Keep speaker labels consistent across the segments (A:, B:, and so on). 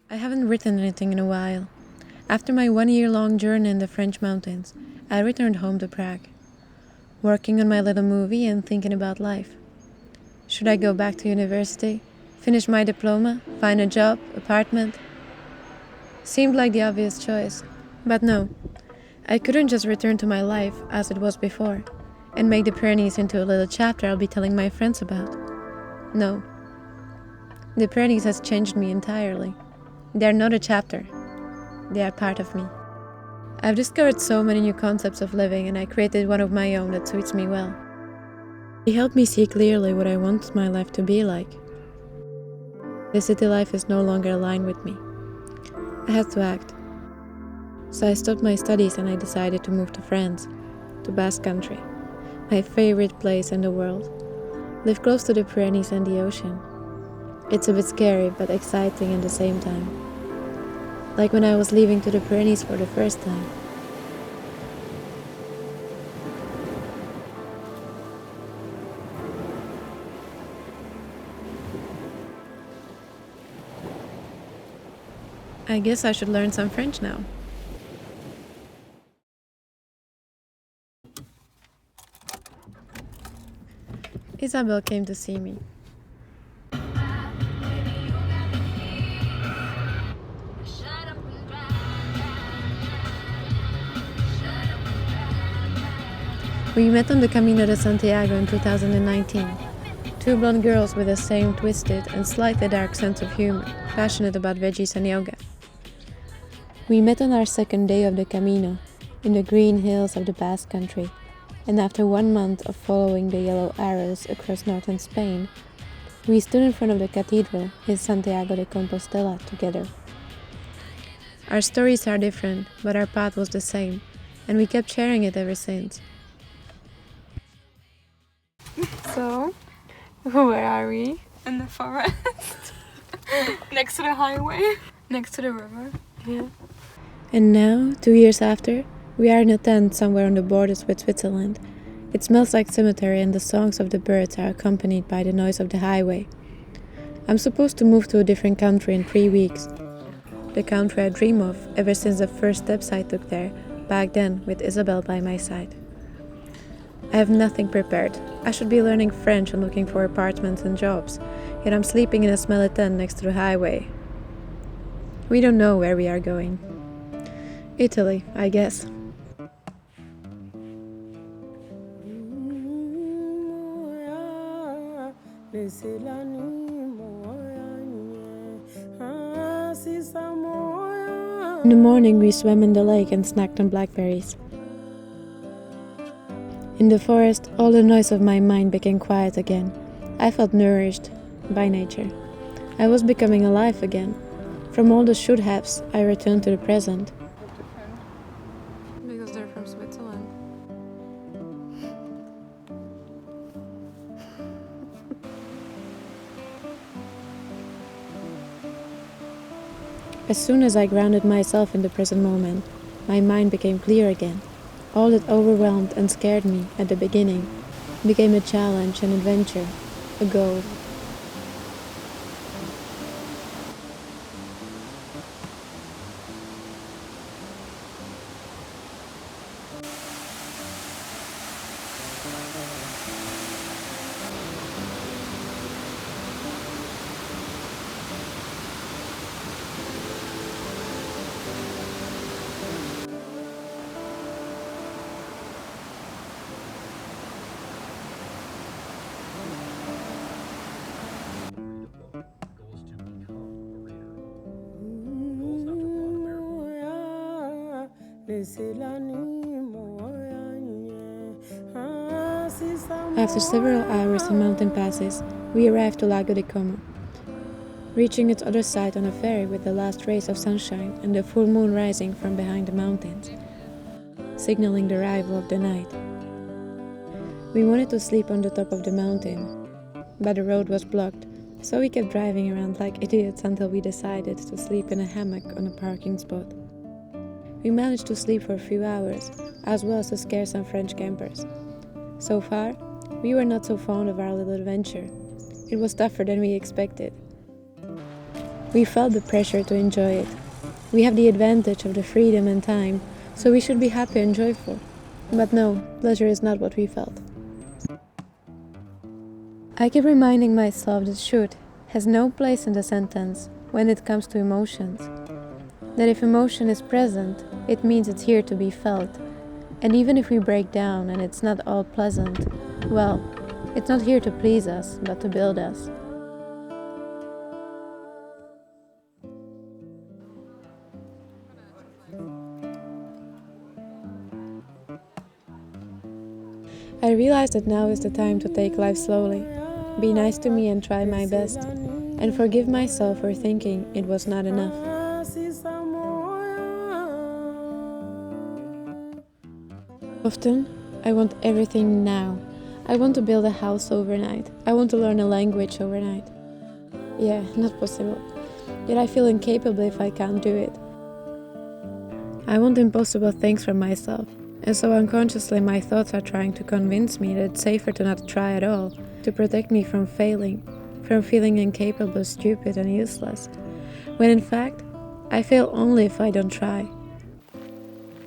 A: I haven't written anything in a while. After my 1 year-long journey in the French mountains, I returned home to Prague, working on my little movie and thinking about life. Should I go back to university, finish my diploma, find a job, apartment? Seemed like the obvious choice. But no, I couldn't just return to my life as it was before and make the Pyrenees into a little chapter I'll be telling my friends about. No, the Pyrenees has changed me entirely. They're not a chapter. They are part of me. I've discovered so many new concepts of living, and I created one of my own that suits me well. It helped me see clearly what I want my life to be like. The city life is no longer aligned with me. I had to act. So I stopped my studies and I decided to move to France, to Basque Country, my favorite place in the world. Live close to the Pyrenees and the ocean. It's a bit scary but exciting at the same time. Like when I was leaving to the Pyrenees for the first time. I guess I should learn some French now. Isabel came to see me. We met on the Camino de Santiago in 2019. Two blonde girls with the same twisted and slightly dark sense of humor, passionate about veggies and yoga. We met on our second day of the Camino, in the green hills of the Basque Country, and after 1 month of following the yellow arrows across northern Spain, we stood in front of the cathedral in Santiago de Compostela together. Our stories are different, but our path was the same, and we kept sharing it ever since.
B: So, where are we? In the forest. Next to the highway. Next to the river. Yeah.
A: And now, 2 years after, we are in a tent somewhere on the borders with Switzerland. It smells like cemetery and the songs of the birds are accompanied by the noise of the highway. I'm supposed to move to a different country in 3 weeks. The country I dream of ever since the first steps I took there, back then with Isabel by my side. I have nothing prepared. I should be learning French and looking for apartments and jobs, yet I'm sleeping in a smelly tent next to the highway. We don't know where we are going. Italy, I guess. In the morning we swam in the lake and snacked on blackberries. In the forest, all the noise of my mind became quiet again. I felt nourished by nature. I was becoming alive again. From all the should-haves, I returned to the present.
B: Because they're from Switzerland.
A: As soon as I grounded myself in the present moment, my mind became clear again. All that overwhelmed and scared me at the beginning became a challenge, an adventure, a goal. After several hours and mountain passes, we arrived to Lago di Como, reaching its other side on a ferry with the last rays of sunshine and the full moon rising from behind the mountains, signaling the arrival of the night. We wanted to sleep on the top of the mountain, but the road was blocked, so we kept driving around like idiots until we decided to sleep in a hammock on a parking spot. We managed to sleep for a few hours, as well as to scare some French campers. So far, we were not so fond of our little adventure. It was tougher than we expected. We felt the pressure to enjoy it. We have the advantage of the freedom and time, so we should be happy and joyful. But no, pleasure is not what we felt. I keep reminding myself that should has no place in the sentence when it comes to emotions. That if emotion is present, it means it's here to be felt. And even if we break down and it's not all pleasant, well, it's not here to please us, but to build us. I realize that now is the time to take life slowly, be nice to me and try my best, and forgive myself for thinking it was not enough. Often, I want everything now. I want to build a house overnight. I want to learn a language overnight. Yeah, not possible. Yet I feel incapable if I can't do it. I want impossible things for myself, and so unconsciously my thoughts are trying to convince me that it's safer to not try at all, to protect me from failing, from feeling incapable, stupid and useless, when in fact, I fail only if I don't try.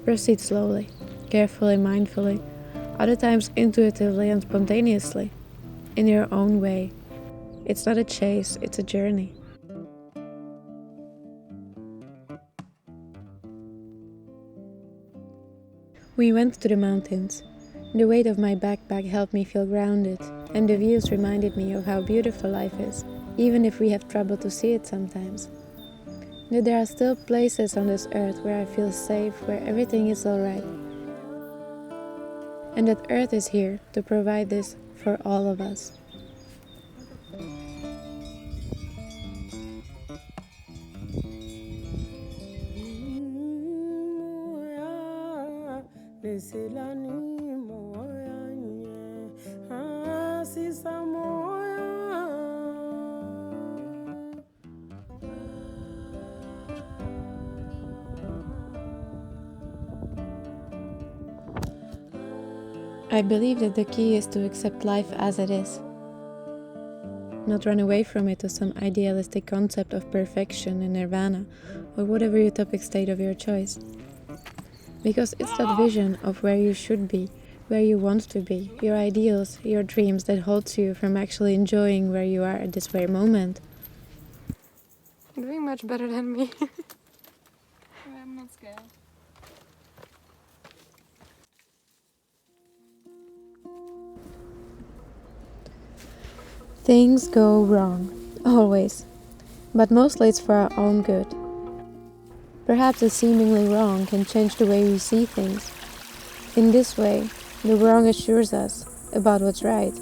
A: Proceed slowly, carefully, mindfully, other times intuitively and spontaneously, in your own way. It's not a chase, it's a journey. We went to the mountains. The weight of my backpack helped me feel grounded, and the views reminded me of how beautiful life is, even if we have trouble to see it sometimes. That there are still places on this earth where I feel safe, where everything is alright. And that earth is here to provide this for all of us. I believe that the key is to accept life as it is, not run away from it to some idealistic concept of perfection and nirvana, or whatever utopic state of your choice. Because it's that vision of where you should be, where you want to be, your ideals, your dreams that holds you from actually enjoying where you are at this very moment.
B: You're doing much better than me. I'm not scared.
A: Things go wrong, always, but mostly it's for our own good. Perhaps the seemingly wrong can change the way we see things. In this way, the wrong assures us about what's right.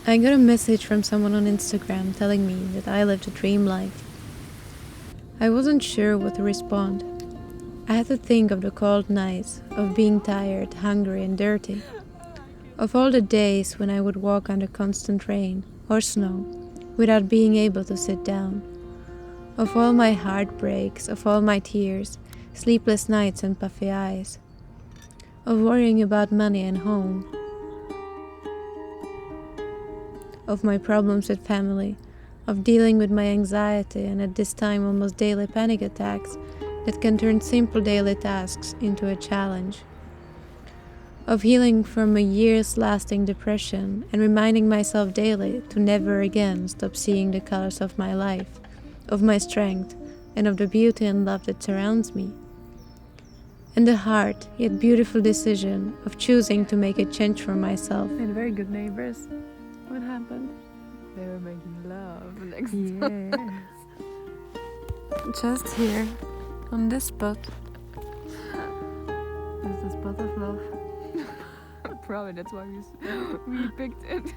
A: I got a message from someone on Instagram telling me that I lived a dream life. I wasn't sure what to respond. I had to think of the cold nights, of being tired, hungry and dirty, of all the days when I would walk under constant rain or snow without being able to sit down, of all my heartbreaks, of all my tears, sleepless nights and puffy eyes, of worrying about money and home, of my problems with family, of dealing with my anxiety and at this time almost daily panic attacks that can turn simple daily tasks into a challenge, of healing from a year's lasting depression and reminding myself daily to never again stop seeing the colors of my life, of my strength and of the beauty and love that surrounds me, and the hard yet beautiful decision of choosing to make a change for myself.
B: And very good neighbors. What happened? They were making love next door. Just here, on this spot. Is the spot of love. Probably that's why we picked it.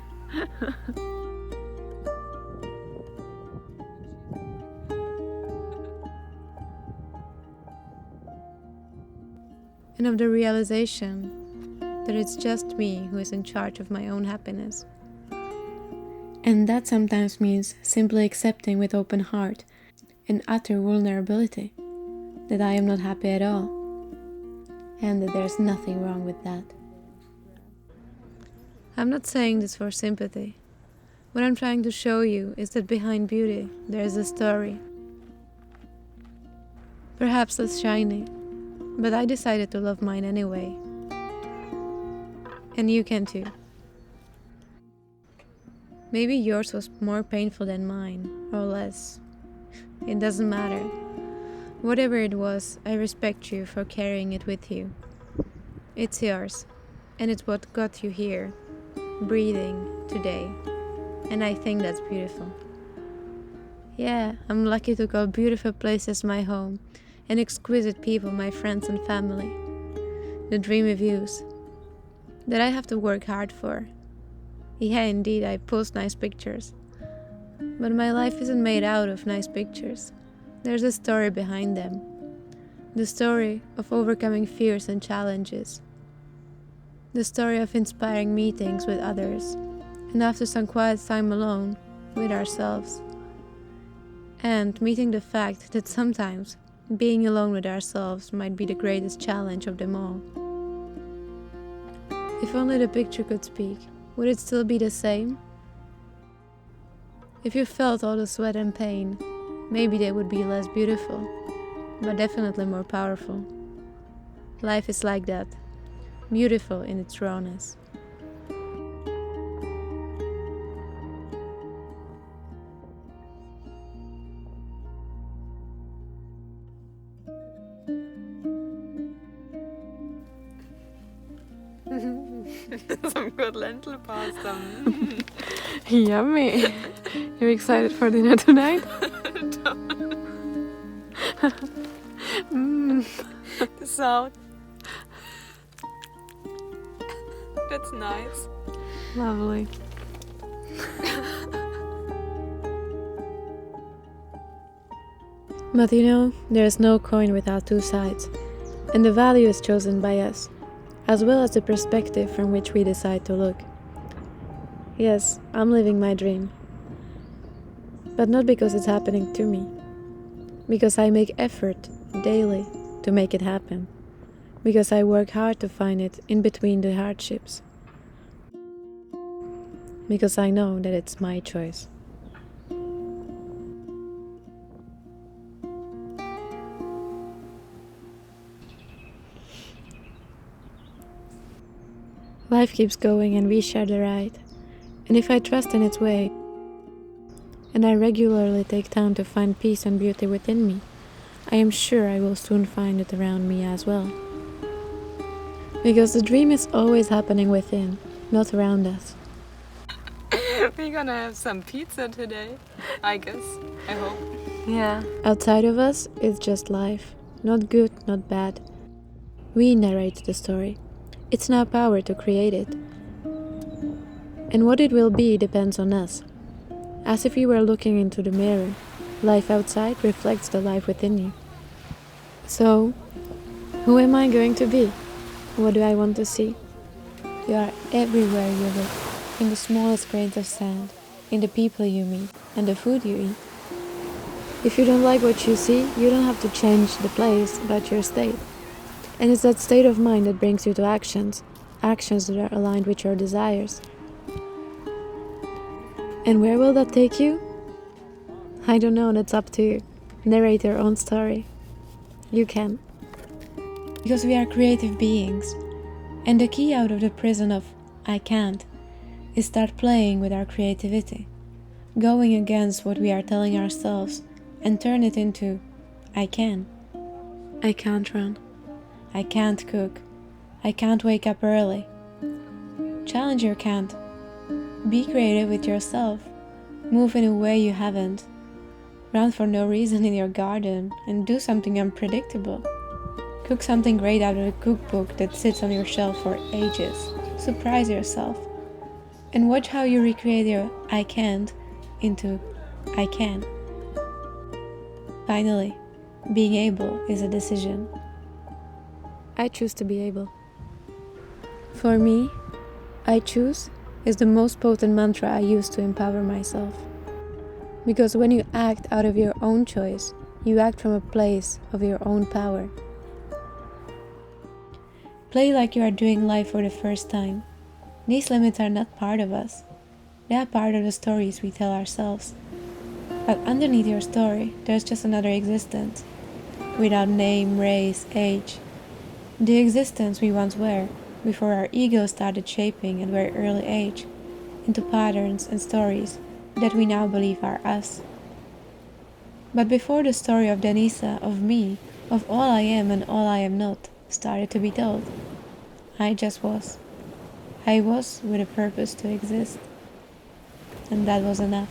A: and of the realization that it's just me who is in charge of my own happiness. And that sometimes means simply accepting with open heart and utter vulnerability that I am not happy at all, and that there's nothing wrong with that. I'm not saying this for sympathy. What I'm trying to show you is that behind beauty there is a story. Perhaps less shiny, but I decided to love mine anyway. And you can too. Maybe yours was more painful than mine, or less. It doesn't matter. Whatever it was, I respect you for carrying it with you. It's yours, and it's what got you here, breathing today. And I think that's beautiful. Yeah, I'm lucky to call beautiful places my home, and exquisite people my friends and family. The dreamy views that I have to work hard for. Yeah, indeed, I post nice pictures. But my life isn't made out of nice pictures. There's a story behind them. The story of overcoming fears and challenges. The story of inspiring meetings with others, and after some quiet time alone with ourselves. And meeting the fact that sometimes being alone with ourselves might be the greatest challenge of them all. If only the picture could speak, would it still be the same? If you felt all the sweat and pain, maybe they would be less beautiful, but definitely more powerful. Life is like that, beautiful in its rawness.
B: Some good lentil pasta.
A: Yummy! You excited for dinner tonight?
B: The salt. That's nice.
A: Lovely. But you know, there is no coin without two sides, and the value is chosen by us, as well as the perspective from which we decide to look. Yes, I'm living my dream, but not because it's happening to me, because I make effort daily to make it happen, because I work hard to find it in between the hardships, because I know that it's my choice. Life keeps going and we share the ride. And if I trust in its way, and I regularly take time to find peace and beauty within me, I am sure I will soon find it around me as well. Because the dream is always happening within, not around us.
B: We're gonna have some pizza today, I guess. I hope.
A: Yeah. Outside of us, it's just life. Not good, not bad. We narrate the story. It's in our power to create it. And what it will be depends on us. As if you were looking into the mirror, life outside reflects the life within you. So, who am I going to be? What do I want to see? You are everywhere you look, in the smallest grains of sand, in the people you meet, and the food you eat. If you don't like what you see, you don't have to change the place, but your state. And it's that state of mind that brings you to actions that are aligned with your desires. And where will that take you? I don't know, that's up to you. Narrate your own story. You can. Because we are creative beings. And the key out of the prison of I can't is start playing with our creativity. Going against what we are telling ourselves and turn it into I can. I can't run. I can't cook. I can't wake up early. Challenge your can't. Be creative with yourself. Move in a way you haven't. Run for no reason in your garden and do something unpredictable. Cook something great out of a cookbook that sits on your shelf for ages. Surprise yourself. And watch how you recreate your I can't into I can. Finally, being able is a decision. I choose to be able. For me, I choose is the most potent mantra I use to empower myself. Because when you act out of your own choice, you act from a place of your own power. Play like you are doing life for the first time. These limits are not part of us. They are part of the stories we tell ourselves. But underneath your story, there's just another existence. Without name, race, age. The existence we once were, before our ego started shaping at very early age, into patterns and stories that we now believe are us. But before the story of Denisa, of me, of all I am and all I am not, started to be told, I just was. I was with a purpose to exist. And that was enough.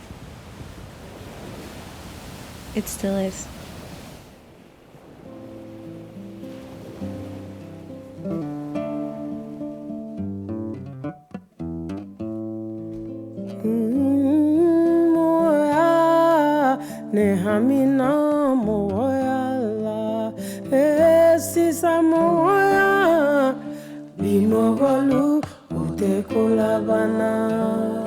A: It still is.
C: Moya nehamina moya la esisa moya binogolu utekola bana.